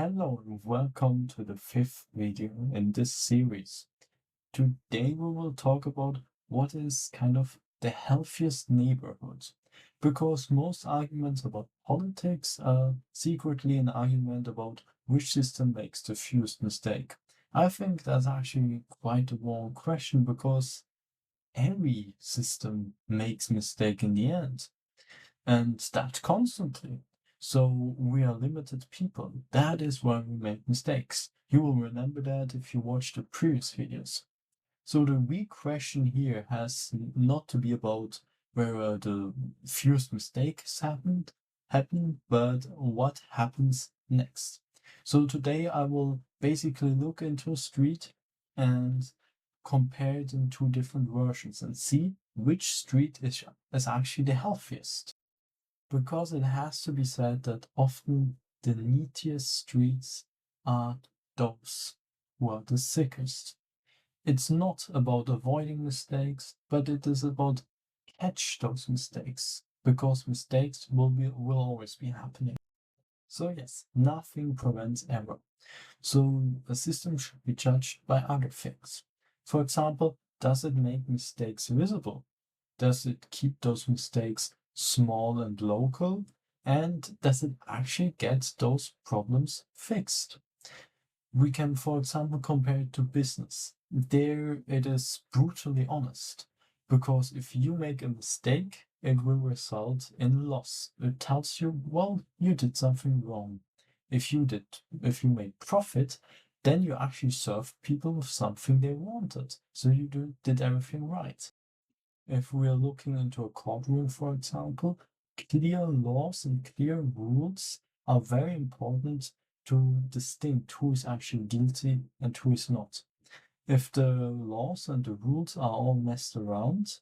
Hello and welcome to the fifth video in this series. Today we will talk about what is kind of the healthiest neighborhood, because most arguments about politics are secretly an argument about which system makes the fewest mistake. I think that's actually quite a wrong question because every system makes mistake in the end, and that constantly. So we are limited people. That is why we make mistakes. You will remember that if you watch the previous videos. So the weak question here has not to be about where the fewest mistakes happen, but what happens next. So today I will basically look into a street and compare it in two different versions and see which street is actually the healthiest. Because it has to be said that often the neatest streets are those who are the sickest. It's not about avoiding mistakes, but it is about catch those mistakes, because mistakes will always be happening. So yes, nothing prevents error. So a system should be judged by other things. For example, does it make mistakes visible? Does it keep those mistakes small and local? And does it actually get those problems fixed? We can, for example, compare it to business. There it is brutally honest, because if you make a mistake, it will result in loss. It tells you, well, you did something wrong. If you made profit, then you actually served people with something they wanted. So you did everything right. If we are looking into a courtroom, for example, clear laws and clear rules are very important to distinct who is actually guilty and who is not. If the laws and the rules are all messed around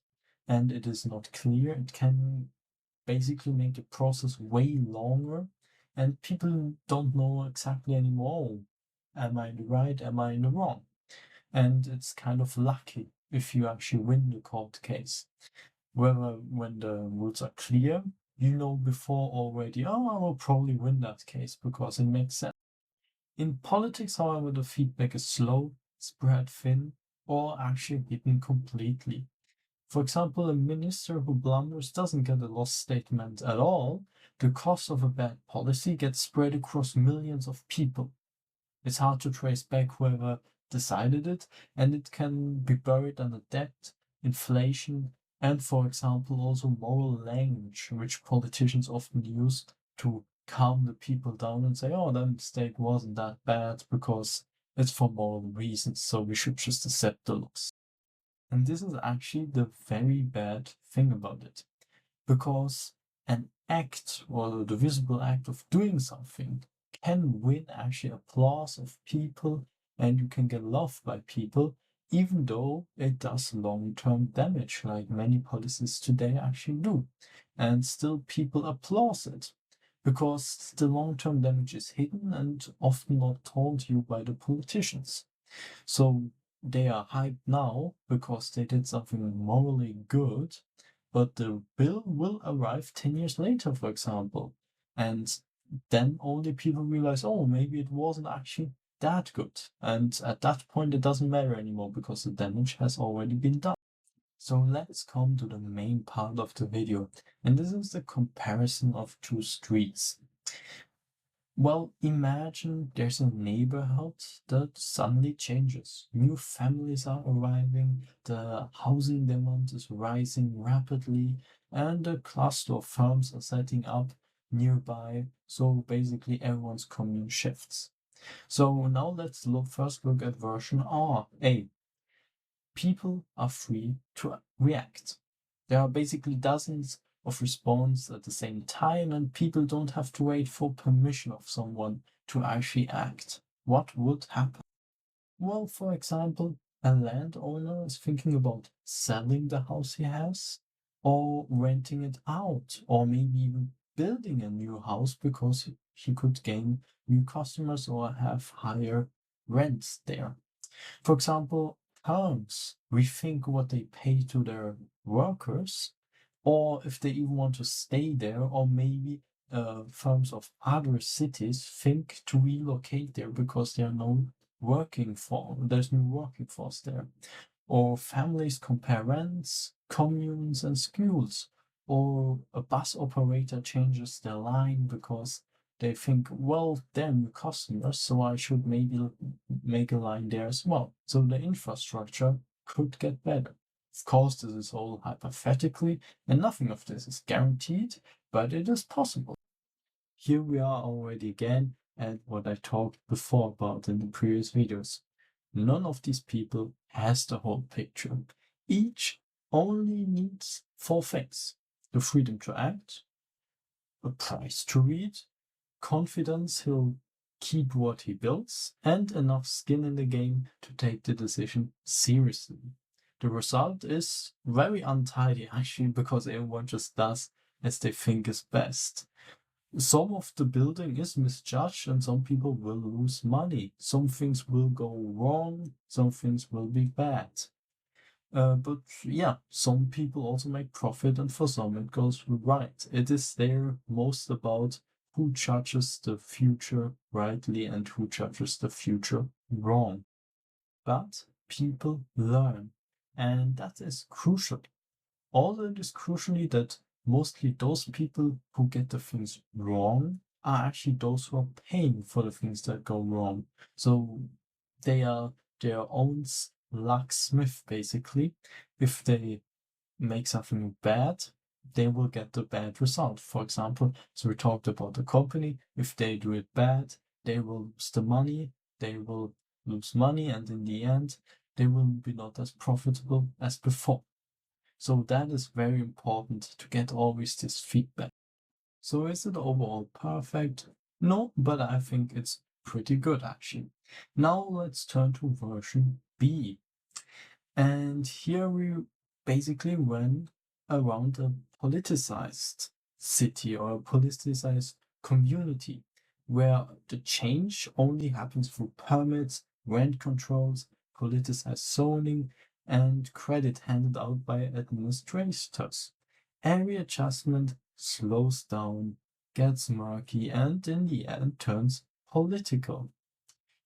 and it is not clear, it can basically make the process way longer and people don't know exactly anymore. Am I in the right? Am I in the wrong? And it's kind of lucky if you actually win the court case. Whether when the rules are clear, you know before already, oh, I will probably win that case because it makes sense. In politics, however, the feedback is slow, spread thin, or actually hidden completely. For example, a minister who blunders doesn't get a loss statement at all. The cost of a bad policy gets spread across millions of people. It's hard to trace back whoever decided it, and it can be buried under debt, inflation, and, for example, also moral language, which politicians often use to calm the people down and say, oh, that mistake wasn't that bad because it's for moral reasons, so we should just accept the loss. And this is actually the very bad thing about it, because an act or the visible act of doing something can win actually applause of people and you can get loved by people, even though it does long-term damage, like many policies today actually do. And still people applaud it because the long-term damage is hidden and often not told you by the politicians. So they are hyped now because they did something morally good, but the bill will arrive 10 years later, for example. And then only people realize, oh, maybe it wasn't actually that good. And at that point, it doesn't matter anymore because the damage has already been done. So let's come to the main part of the video. And this is the comparison of two streets. Well, imagine there's a neighborhood that suddenly changes. New families are arriving, the housing demand is rising rapidly, and a cluster of firms are setting up nearby. So basically, everyone's commute shifts. So now let's first look at version A. People are free to react. There are basically dozens of responses at the same time, and people don't have to wait for permission of someone to actually act. What would happen? Well, for example, a landowner is thinking about selling the house he has, or renting it out, or maybe even building a new house because he could gain new customers or have higher rents there. For example, firms rethink what they pay to their workers, or if they even want to stay there, or maybe firms of other cities think to relocate there because there's no there's no working force there. Or families compare rents, communes, and schools. Or a bus operator changes their line because they think, well, they're new customers, so I should maybe make a line there as well. So the infrastructure could get better. Of course, this is all hypothetically, and nothing of this is guaranteed, but it is possible. Here we are already again at what I talked before about in the previous videos. None of these people has the whole picture. Each only needs 4 things: the freedom to act, a price to read, confidence he'll keep what he builds, and enough skin in the game to take the decision seriously. The result is very untidy actually, because everyone just does as they think is best. Some of the building is misjudged and some people will lose money. Some things will go wrong, some things will be bad. But yeah, some people also make profit and for some it goes right. It is there most about who judges the future rightly and who judges the future wrong. But people learn, and that is crucial. Also, it is crucially that mostly those people who get the things wrong are actually those who are paying for the things that go wrong. So they are their own locksmith, basically. If they make something bad, they will get the bad result. For example, so we talked about the company. If they do it bad, they will lose the money, they will lose money, and in the end, they will be not as profitable as before. So that is very important to get always this feedback. So is it overall perfect? No, but I think it's pretty good actually. Now let's turn to version B. And here we basically went around a politicized city or a politicized community where the change only happens through permits, rent controls, politicized zoning, and credit handed out by administrators. Every adjustment slows down, gets murky, and in the end turns political.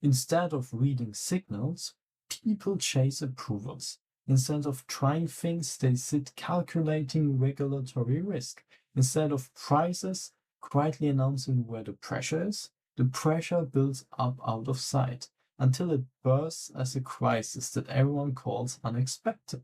Instead of reading signals, people chase approvals. Instead of trying things, they sit calculating regulatory risk. Instead of prices, quietly announcing where the pressure is, the pressure builds up out of sight until it bursts as a crisis that everyone calls unexpected.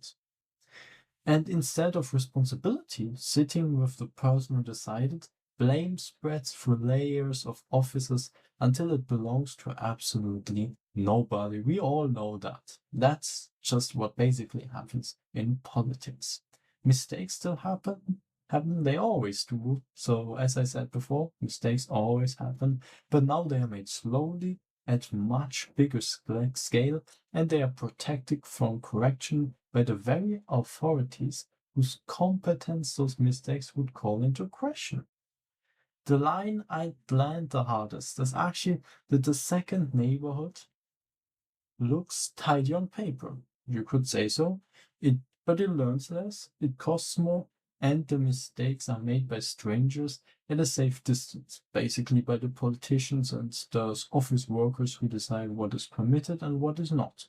And instead of responsibility sitting with the person who decided, blame spreads through layers of offices until it belongs to absolutely nobody. We all know that. That's just what basically happens in politics. Mistakes still happen. They always do. So, as I said before, mistakes always happen, but now they are made slowly at much bigger scale, and they are protected from correction by the very authorities whose competence those mistakes would call into question. The line I land the hardest is actually that the second neighborhood looks tidy on paper. You could say so. But it learns less, it costs more, and the mistakes are made by strangers at a safe distance, basically by the politicians and those office workers who decide what is permitted and what is not.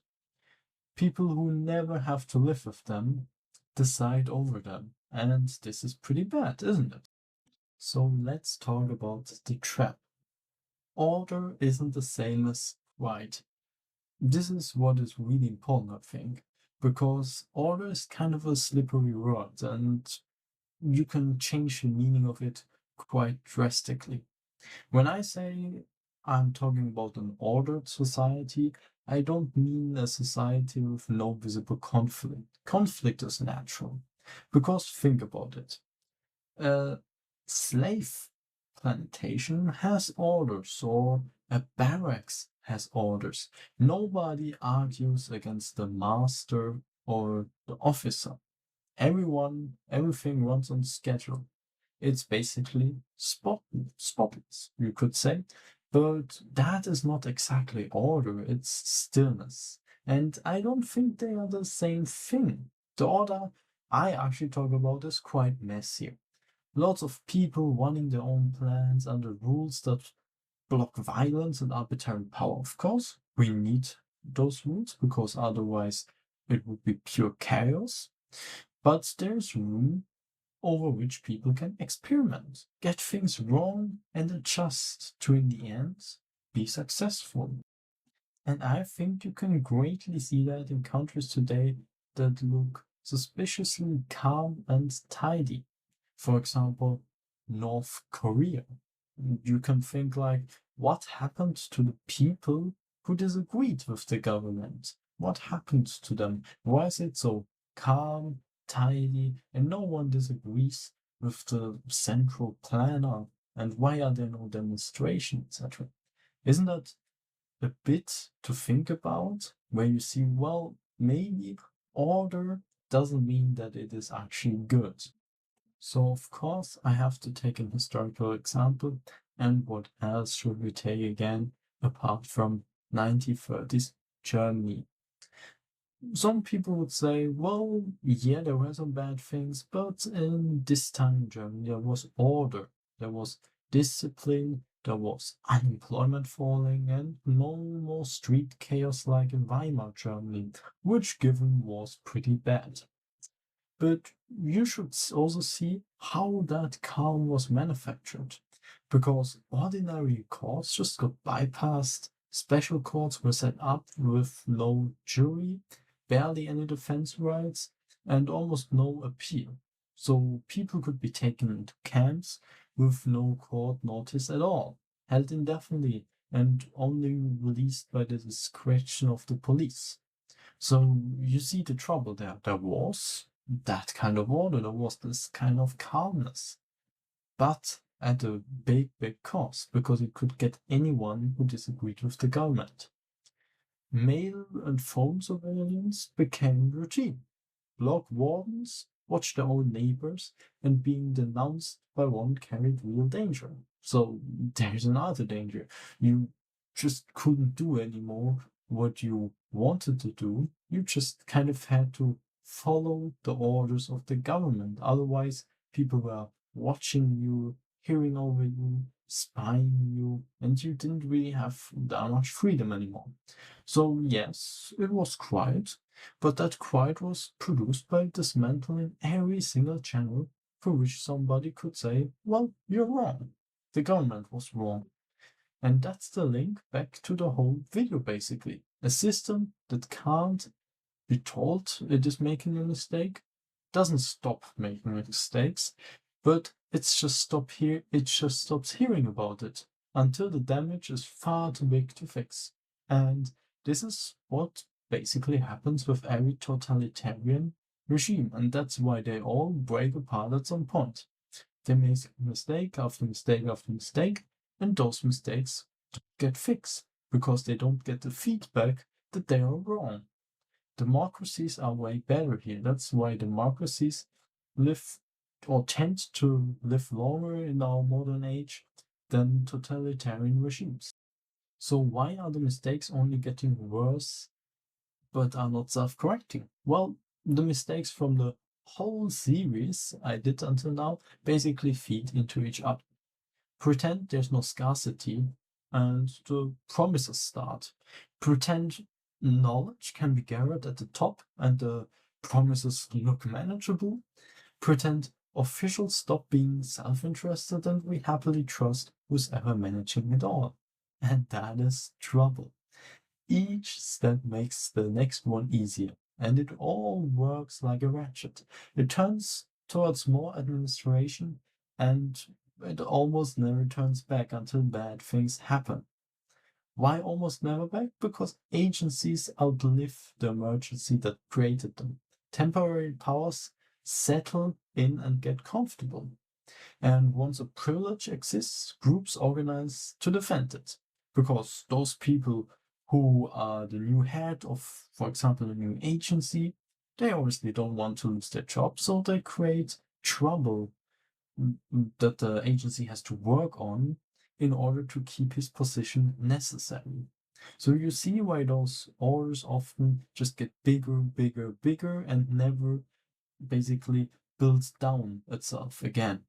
People who never have to live with them decide over them, and this is pretty bad, isn't it? So let's talk about the trap. Order isn't the same as right. This is what is really important, I think, because order is kind of a slippery word and you can change the meaning of it quite drastically. When I say I'm talking about an ordered society, I don't mean a society with no visible conflict. Conflict is natural, because think about it. A slave plantation has orders, or a barracks has orders. Nobody argues against the master or the officer. Everything runs on schedule. It's basically spotless, you could say. But that is not exactly order, it's stillness. And I don't think they are the same thing. The order I actually talk about is quite messy. Lots of people running their own plans under rules that block violence and arbitrary power. Of course, we need those rules because otherwise it would be pure chaos. But there's room over which people can experiment, get things wrong, and adjust to, in the end, be successful. And I think you can greatly see that in countries today that look suspiciously calm and tidy. For example, North Korea. You can think like, what happened to the people who disagreed with the government? What happened to them? Why is it so calm, tidy, and no one disagrees with the central planner? And why are there no demonstrations, etc.? Isn't that a bit to think about, where you see, well, maybe order doesn't mean that it is actually good. So, of course, I have to take an historical example, and what else should we take again apart from 1930s Germany? Some people would say, well, yeah, there were some bad things, but in this time in Germany, there was order, there was discipline, there was unemployment falling, and no more street chaos like in Weimar Germany, which given was pretty bad. But you should also see how that calm was manufactured, because ordinary courts just got bypassed, special courts were set up with no jury, barely any defense rights, and almost no appeal. So people could be taken into camps with no court notice at all, held indefinitely, and only released by the discretion of the police. So you see the trouble there. There was that kind of order, there was this kind of calmness, but at a big, big cost, because it could get anyone who disagreed with the government. Mail and phone surveillance became routine. Block wardens watched their own neighbors, and being denounced by one carried real danger. So there's another danger. You just couldn't do anymore what you wanted to do. You just kind of had to follow the orders of the government. Otherwise, people were watching you, hearing over you, spying you, and you didn't really have that much freedom anymore. So, yes, it was quiet, but that quiet was produced by dismantling every single channel for which somebody could say, well, you're wrong. The government was wrong. And that's the link back to the whole video, basically. A system that can't be told it is making a mistake doesn't stop making mistakes, but it just stops hearing about it until the damage is far too big to fix. And this is what basically happens with every totalitarian regime, and that's why they all break apart at some point. They make mistake after mistake after mistake, and those mistakes don't get fixed because they don't get the feedback that they are wrong. Democracies are way better here. That's why democracies live or tend to live longer in our modern age than totalitarian regimes. So why are the mistakes only getting worse but are not self-correcting? Well, the mistakes from the whole series I did until now basically feed into each other. Pretend there's no scarcity and the promises start. Pretend knowledge can be gathered at the top and the promises look manageable. Pretend officials stop being self-interested and we happily trust who's ever managing it all. And that is trouble. Each step makes the next one easier, and it all works like a ratchet. It turns towards more administration, and it almost never turns back until bad things happen. Why almost never back? Because agencies outlive the emergency that created them. Temporary powers settle in and get comfortable. And once a privilege exists, groups organize to defend it. Because those people who are the new head of, for example, a new agency, they obviously don't want to lose their job, so they create trouble that the agency has to work on in order to keep his position necessary. So you see why those orders often just get bigger, bigger, bigger, and never basically builds down itself again.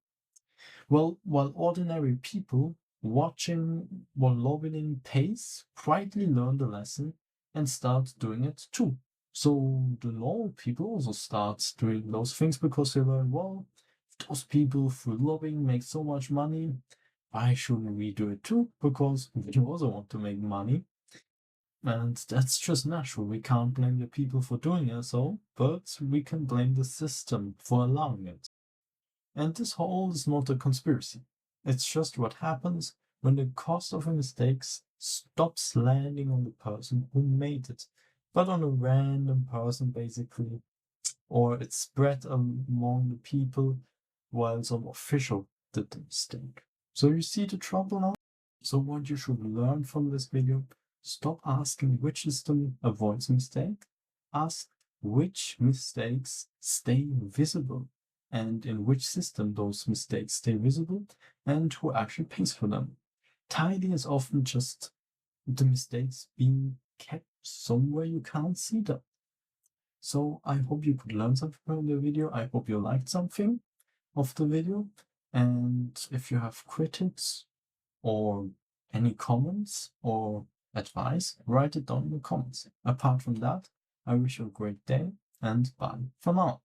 Well, while ordinary people watching while lobbying pace quietly learn the lesson and start doing it too. So the normal people also start doing those things because they learn, well, those people through lobbying make so much money. Why shouldn't we do it too? Because we also want to make money. And that's just natural. We can't blame the people for doing it so, but we can blame the system for allowing it. And this whole is not a conspiracy. It's just what happens when the cost of a mistake stops landing on the person who made it, but on a random person basically, or it's spread among the people while some official did the mistake. So you see the trouble now? So what you should learn from this video, stop asking which system avoids mistake, ask which mistakes stay visible and in which system those mistakes stay visible and who actually pays for them. Tidy is often just the mistakes being kept somewhere you can't see them. So I hope you could learn something from the video. I hope you liked something of the video. And if you have critics or any comments or advice, write it down in the comments. Apart from that, I wish you a great day and bye for now.